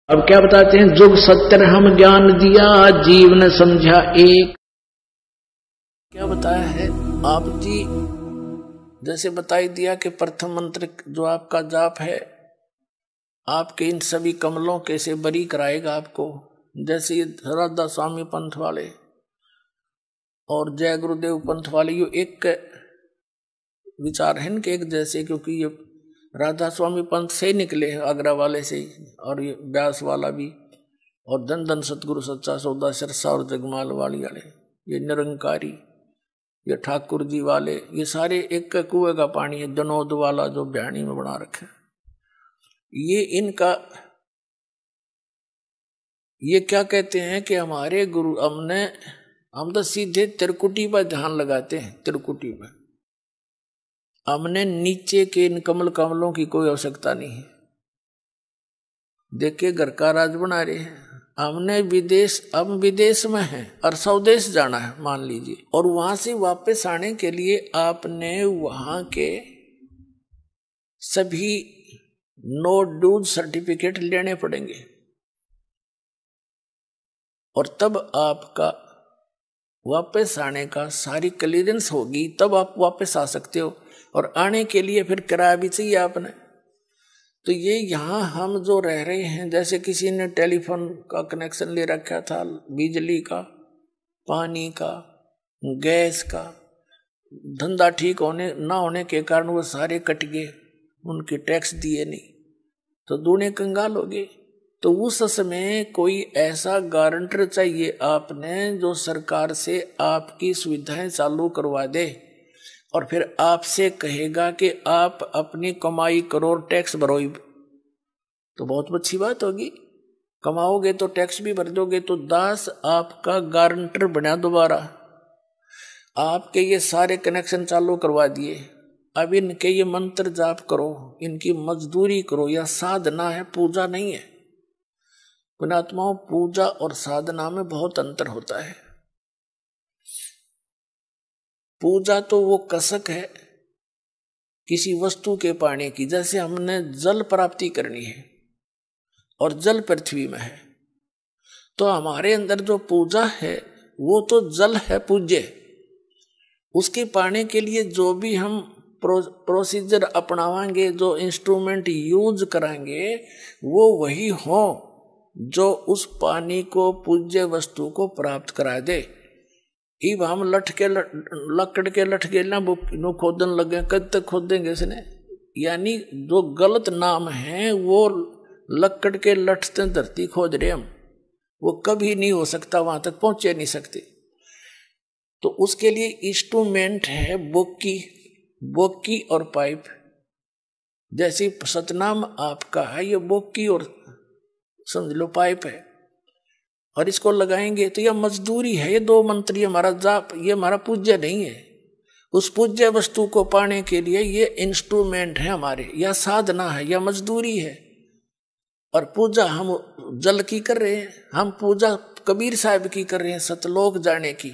अब क्या बताते हैं, जुग सत्तर हम ज्ञान दिया, जीवन समझा एक। क्या बताया है आप जी, जैसे बताई दिया कि प्रथम मंत्र जो आपका जाप है आपके इन सभी कमलों के से बरी कराएगा आपको। जैसे ये राधा स्वामी पंथ वाले और जय गुरुदेव पंथ वाले ये एक विचार है इनके एक जैसे, क्योंकि ये राधा स्वामी पंथ से निकले हैं आगरा वाले से ही, और ये व्यास वाला भी, और धन धन सतगुरु सच्चा सौदा सिरसा और जगमाल वाली वाले, ये निरंकारी, ये ठाकुर जी वाले, ये सारे एक कुएं का पानी है जनोद वाला जो बयानी में बना रखे। ये इनका ये क्या कहते हैं कि हमारे गुरु हम तो सीधे त्रिकुटी पर ध्यान लगाते हैं, त्रिकुटी पर हमने नीचे के इन कमल कमलों की कोई आवश्यकता नहीं है। देखिए घर का राज बना रहे हैं, हमने अब विदेश में हैं और स्वदेश जाना है मान लीजिए, और वहां से वापस आने के लिए आपने वहां के सभी नो ड्यूज सर्टिफिकेट लेने पड़ेंगे, और तब आपका वापस आने का सारी क्लियरेंस होगी, तब आप वापस आ सकते हो। और आने के लिए फिर किराया भी चाहिए आपने। तो ये यहाँ हम जो रह रहे हैं, जैसे किसी ने टेलीफोन का कनेक्शन ले रखा था, बिजली का, पानी का, गैस का, धंधा ठीक ना होने के कारण वो सारे कट गए, उनके टैक्स दिए नहीं, तो दूने कंगाल हो गए। तो उस समय कोई ऐसा गारंटर चाहिए आपने जो सरकार से आपकी सुविधाएं चालू करवा दे, और फिर आपसे कहेगा कि आप अपनी कमाई करो और टैक्स भरो। तो बहुत अच्छी बात होगी, कमाओगे तो टैक्स भी भर दोगे। तो दास आपका गारंटर बना दोबारा, आपके ये सारे कनेक्शन चालू करवा दिए। अब इनके ये मंत्र जाप करो, इनकी मजदूरी करो, या साधना है, पूजा नहीं है। पुण्यात्माओं, पूजा और साधना में बहुत अंतर होता है। पूजा तो वो कसक है किसी वस्तु के पाने की, जैसे हमने जल प्राप्ति करनी है और जल पृथ्वी में है, तो हमारे अंदर जो पूजा है वो तो जल है पूज्य। उसके पाने के लिए जो भी हम प्रोसीजर अपनावाएंगे, जो इंस्ट्रूमेंट यूज कराएंगे, वो वही हो जो उस पानी को, पूज्य वस्तु को प्राप्त करा दे। इब हम लकड़ के लठ के ना वो खोदन लगे, कब तक खोदेंगे इसने? यानी जो गलत नाम है वो लकड़ के लठ से धरती खोद रहे हम, वो कभी नहीं हो सकता, वहां तक पहुंचे नहीं सकते। तो उसके लिए इंस्ट्रूमेंट है बोकी और पाइप। जैसे सतनाम आपका है, ये बोकी और समझ लो पाइप है, और इसको लगाएंगे तो यह मजदूरी है। ये दो मंत्र, ये हमारा जाप, ये हमारा पूज्य नहीं है। उस पूज्य वस्तु को पाने के लिए ये इंस्ट्रूमेंट है हमारे, या साधना है, या मजदूरी है। और पूजा हम जल की कर रहे हैं, हम पूजा कबीर साहब की कर रहे हैं, सतलोक जाने की,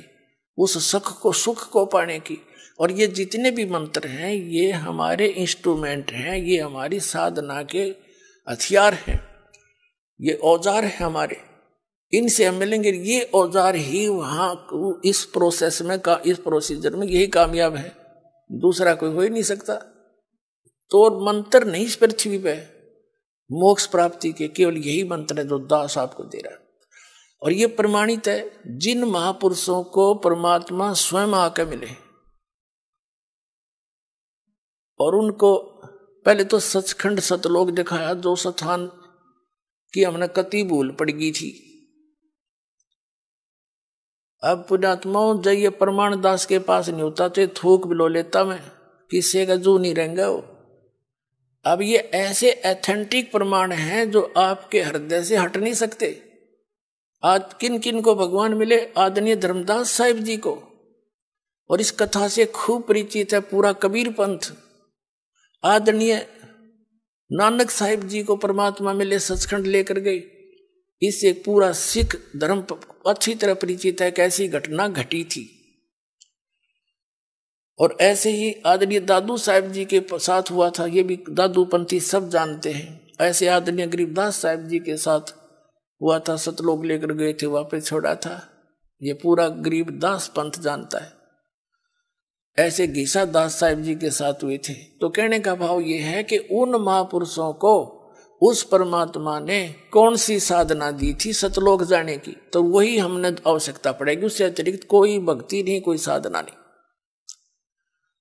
उस सुख को पाने की। और ये जितने भी मंत्र हैं ये हमारे इंस्ट्रूमेंट हैं, ये हमारी साधना के हथियार हैं, ये औजार है हमारे। इनसे हम मिलेंगे, ये औजार ही वहां इस प्रोसेस में इस प्रोसीजर में यही कामयाब है, दूसरा कोई हो ही नहीं सकता। तो मंत्र नहीं इस पृथ्वी पे मोक्ष प्राप्ति के, केवल यही मंत्र है जो दास आपको दे रहा है। और ये प्रमाणित है, जिन महापुरुषों को परमात्मा स्वयं आकर मिले और उनको पहले तो सचखंड सतलोक दिखाया, जो स्थान की हमने कति भूल पड़ गई थी। अब पुण्यात्माओं, जब ये प्रमाण दास के पास नहीं होता तो थूक बिलो लेता मैं, किसी का जू नहीं रहेंगे वो। अब ये ऐसे एथेंटिक प्रमाण हैं जो आपके हृदय से हट नहीं सकते। आज किन किन को भगवान मिले? आदरणीय धर्मदास साहिब जी को, और इस कथा से खूब परिचित है पूरा कबीर पंथ। आदरणीय नानक साहिब जी को परमात्मा मिले, सचखंड लेकर गए। इससे पूरा सिख धर्म अच्छी तरह परिचित है, कैसी घटना घटी थी। और ऐसे ही आदरणीय दादू साहिब जी के साथ हुआ था, ये भी दादू पंथी सब जानते हैं। ऐसे आदरणीय गरीबदास साहिब जी के साथ हुआ था, सतलोक लेकर गए थे, वापस छोड़ा था। ये पूरा गरीब दास पंथ जानता है। ऐसे घीसा दास साहिब जी के साथ हुए थे। तो कहने का भाव ये है कि उन महापुरुषों को उस परमात्मा ने कौन सी साधना दी थी सतलोक जाने की, तो वही हमने आवश्यकता पड़ेगी, उससे अतिरिक्त कोई भक्ति नहीं, कोई साधना नहीं।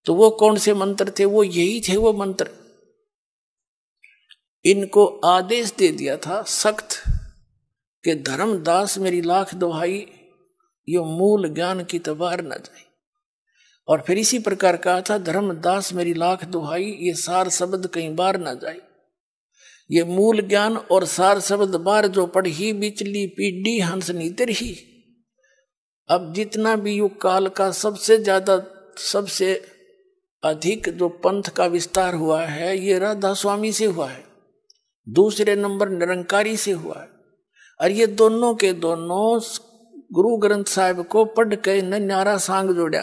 तो वो कौन से मंत्र थे? वो यही थे वो मंत्र। इनको आदेश दे दिया था सख्त कि धर्मदास मेरी लाख दुहाई, यो मूल ज्ञान की तबार न जाए। और फिर इसी प्रकार कहा था, धर्मदास मेरी लाख दुहाई, ये सार शब्द कहीं बार न जाए। ये मूल ज्ञान और सार शब्द बार जो पढ़ी, बिचली पीढ़ी हंस नीतर ही। अब जितना भी युग काल का सबसे ज्यादा, सबसे अधिक जो पंथ का विस्तार हुआ है, ये राधा स्वामी से हुआ है। दूसरे नंबर निरंकारी से हुआ है। और ये दोनों के दोनों गुरु ग्रंथ साहिब को पढ़ के न्यारा सांग जोड़ा।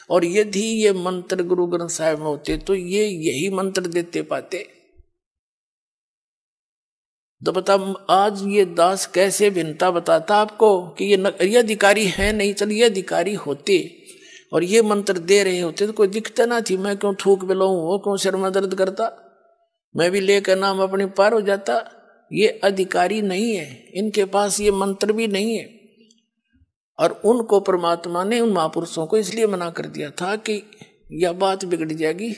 और यदि ये मंत्र गुरु ग्रंथ साहिब में होते तो ये यही मंत्र देते पाते। तो बता, आज ये दास कैसे भिन्नता बताता आपको कि ये अधिकारी है नहीं। चल ये अधिकारी होते और ये मंत्र दे रहे होते तो कोई दिक्कत ना थी। मैं क्यों थूक बिलाऊं, वो क्यों सिर में दर्द करता, मैं भी लेकर नाम अपने पार हो जाता। ये अधिकारी नहीं है, इनके पास ये मंत्र भी नहीं है। और उनको परमात्मा ने, उन महापुरुषों को इसलिए मना कर दिया था कि यह बात बिगड़ जाएगी।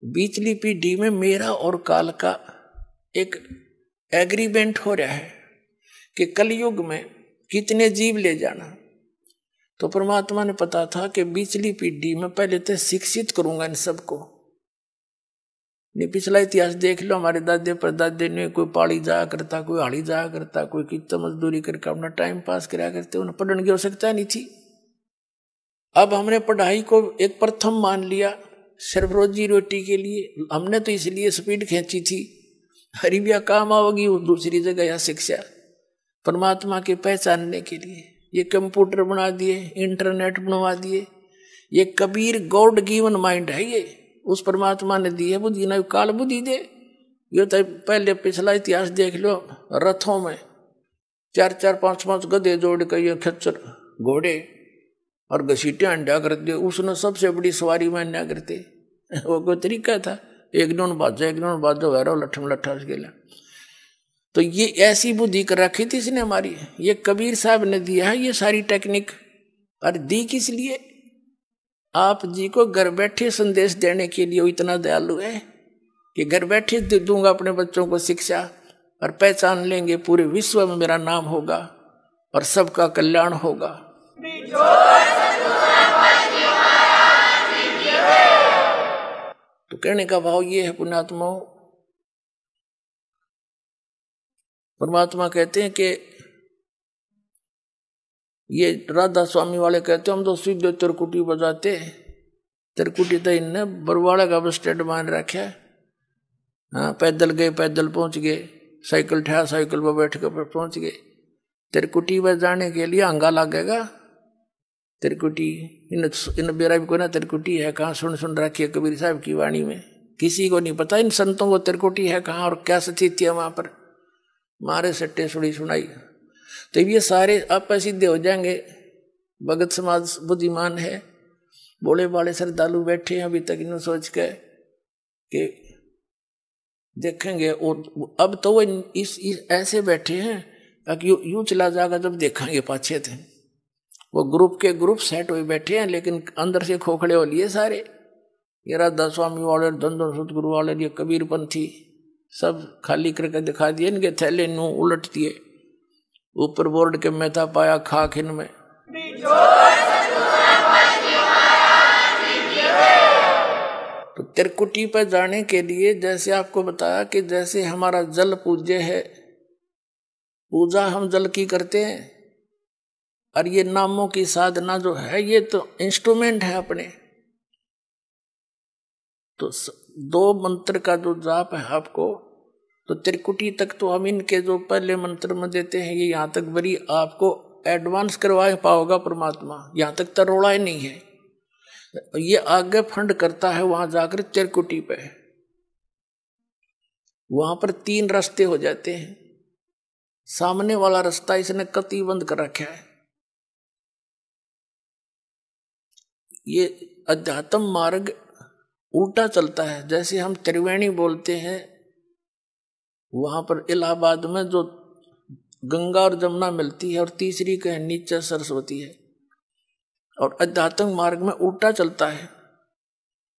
बीचली पीढ़ी में मेरा और काल का एक एग्रीमेंट हो रहा है कि कलयुग में कितने जीव ले जाना। तो परमात्मा ने पता था कि बीचली पीढ़ी में पहले तो शिक्षित करूंगा इन सबको। नहीं, पिछला इतिहास देख लो, हमारे दादे परदादे ने कोई पाड़ी जाया करता, कोई हाड़ी जाया करता, कोई कितना मजदूरी करके अपना टाइम पास कराया करते, उन्हें पढ़ने की आवश्यकता नहीं थी। अब हमने पढ़ाई को एक प्रथम मान लिया सिर्फ रोजी रोटी के लिए। हमने तो इसलिए स्पीड खींची थी, हरिबिया काम आओगी वो दूसरी जगह या शिक्षा, परमात्मा के पहचानने के लिए। ये कंप्यूटर बना दिए, इंटरनेट बनवा दिए। ये कबीर गॉड गिवन माइंड है, ये उस परमात्मा ने दी है बुद्धि, ना काल बुद्धि दे। ये तो पहले पिछला इतिहास देख लो, रथों में 4-4, 5-5 गधे जोड़ कर ये खच्चर घोड़े और घसीटे अंडा करते, उसने सबसे बड़ी सवारी में अन्या करते। वो कोई तरीका था, एक नोन बाजो वैरो लठम लठा गेला। तो ये ऐसी बुद्धि कर रखी थी इसने हमारी। ये कबीर साहब ने दिया है ये सारी टेक्निक। और दी किस लिए? आप जी को घर बैठे संदेश देने के लिए। वो इतना दयालु है कि घर बैठे दूंगा अपने बच्चों को शिक्षा, और पहचान लेंगे पूरे विश्व में मेरा नाम होगा और सबका कल्याण होगा। तो कहने का भाव ये है पुण्यात्माओं, परमात्मा कहते हैं कि ये राधा स्वामी वाले कहते हैं हम तो सीधे तिरकुटी बजाते। तिरकुटी तो इनने बरवाड़ा का बस स्टैंड मान रखा है। हाँ, पैदल गए, पैदल पहुंच गए, साइकिल ठा, साइकिल पर बैठ कर पहुंच गए। तिरकुटी बजाने के लिए अंगा लगेगा। तिरकुटी इन बेरा भी कोई ना तिरकुटी है कहाँ, सुन रखी है कबीर साहब की वाणी में। किसी को नहीं पता इन संतों को तिरकुटी है कहाँ और क्या स्थिति है वहां पर। मारे सट्टे सुड़ी सुनाई। तो ये सारे आप सिद्धे हो जाएंगे। भगत समाज बुद्धिमान है, बोले बाले श्रद्धालु बैठे हैं अभी तक इन्होंने सोच के कि देखेंगे। और अब तो वो इस ऐसे बैठे हैं कि यूं चला जाएगा जब देखेंगे पाछे थे। वो ग्रुप के ग्रुप सेट हुए बैठे हैं, लेकिन अंदर से खोखड़े हो लिए सारे। ये राधा स्वामी वाले, धन सतगुरु वाले, ये कबीरपंथी सब खाली करके दिखा दिए। इनके थैले नू उलट दिए, ऊपर बोर्ड के मैं था पाया खाक इनमें। तो तिरकुटी पर जाने के लिए जैसे आपको बताया कि जैसे हमारा जल पूज्य है, पूजा हम जल की करते हैं, और ये नामों की साधना जो है ये तो इंस्ट्रूमेंट है अपने। तो 2 मंत्र का जो जाप है आपको, तो त्रिकुटी तक तो हम इनके जो पहले मंत्र में देते हैं ये यहाँ तक बड़ी आपको एडवांस करवा पाओगा परमात्मा। यहाँ तक तरोड़ा ही नहीं है, ये आगे फंड करता है वहां जाकर त्रिकुटी पे। वहां पर 3 रास्ते हो जाते हैं। सामने वाला रास्ता इसने कति बंद कर रखा है। ये अध्यात्म मार्ग उल्टा चलता है। जैसे हम त्रिवेणी बोलते हैं, वहां पर इलाहाबाद में जो गंगा और जमुना मिलती है और तीसरी कहे नीचे सरस्वती है, और अध्यात्म मार्ग में उल्टा चलता है।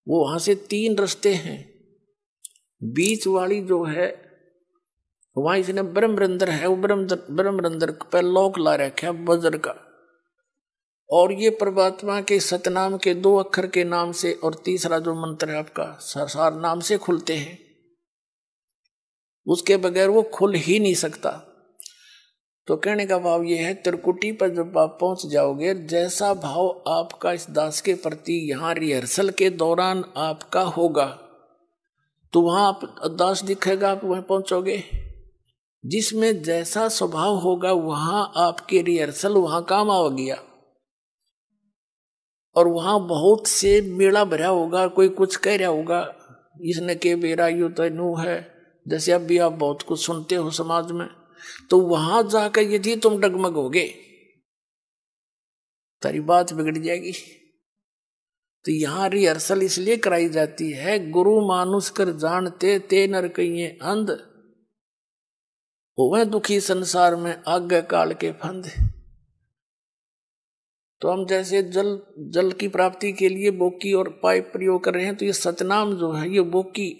वो वहां से 3 रास्ते हैं, बीच वाली जो है वहां इसने ब्रह्मरंध्र है, वो ब्रह्मरंध्र पर लोक ला रखा है वज्र का, और ये परमात्मा के सतनाम के 2 अक्षर के नाम से और तीसरा जो मंत्र है आपका सार नाम से खुलते हैं। उसके बगैर वो खुल ही नहीं सकता। तो कहने का भाव ये है, त्रिकुटी पर जब आप पहुंच जाओगे, जैसा भाव आपका इस दास के प्रति यहाँ रिहर्सल के दौरान आपका होगा, तो वहां आप दास दिखेगा, आप वहां पहुंचोगे। जिसमें जैसा स्वभाव होगा वहां आपके रिहर्सल वहां काम आ गया, और वहां बहुत से मेला भरा होगा, कोई कुछ कह रहा होगा, इसने के बेरा यू तनु है, जैसे अब भी आप बहुत कुछ सुनते हो समाज में। तो वहां जाकर यदि तुम डगमगोगे, तारी बात बिगड़ जाएगी। तो यहां रिहर्सल इसलिए कराई जाती है, गुरु मानुष कर जानते ते नर कहिए अंध, होवे दुखी संसार में आगे काल के फंद। तो हम जैसे जल की प्राप्ति के लिए बोकी और पाइप प्रयोग कर रहे हैं, तो ये सतनाम जो है ये बोकी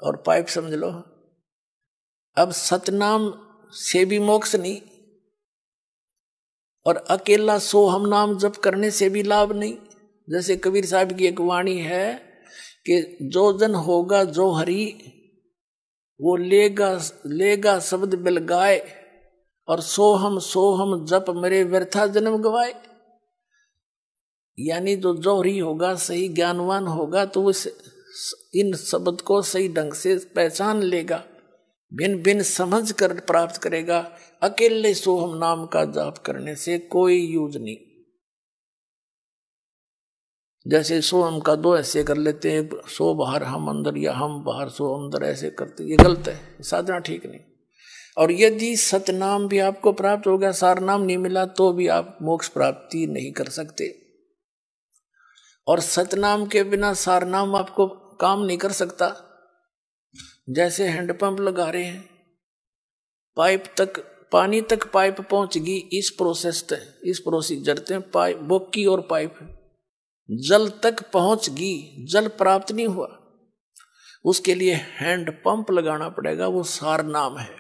और पाइप समझ लो। अब सतनाम से भी मोक्ष नहीं, और अकेला सोहम नाम जप करने से भी लाभ नहीं। जैसे कबीर साहब की एक वाणी है कि जो जन होगा जो हरि, वो लेगा शब्द बिल गाए, और सोहम जप मेरे व्यर्था जन्म गवाए। यानी जो जौहरी होगा, सही ज्ञानवान होगा, तो वो इन शब्द को सही ढंग से पहचान लेगा, भिन्न भिन्न समझ कर प्राप्त करेगा। अकेले सोहम नाम का जाप करने से कोई यूज नहीं। जैसे सोहम का 2 ऐसे कर लेते हैं, सो बाहर हम अंदर, या हम बाहर सो अंदर, ऐसे करते, ये गलत है, साधना ठीक नहीं। और यदि सतनाम भी आपको प्राप्त हो गया, सार नाम नहीं मिला, तो भी आप मोक्ष प्राप्ति नहीं कर सकते। और सतनाम के बिना सार नाम आपको काम नहीं कर सकता। जैसे हैंडपंप लगा रहे हैं, पाइप तक पानी तक पाइप पहुंचगी, इस प्रोसीजर से पाइप बोकी और पाइप जल तक पहुंचगी, जल प्राप्त नहीं हुआ, उसके लिए हैंडपंप लगाना पड़ेगा, वो सार नाम है।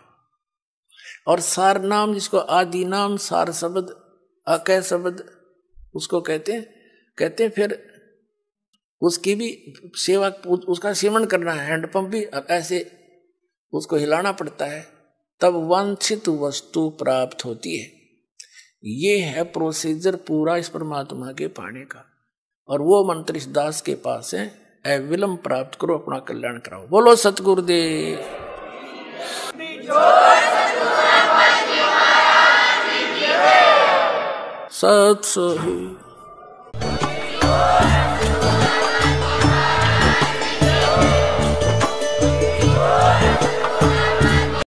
और सार नाम, जिसको आदि नाम, सार शब्द, अकय शब्द उसको कहते हैं। फिर उसकी भी सेवा, उसका सेवन करना है। हैंडपंप भी ऐसे उसको हिलाना पड़ता है, तब वांछित वस्तु प्राप्त होती है। ये है प्रोसीजर पूरा इस परमात्मा के पाने का। और वो मंत्र इस दास के पास है, अविलंब प्राप्त करो, अपना कल्याण कराओ। बोलो सतगुरुदेव। सत सही।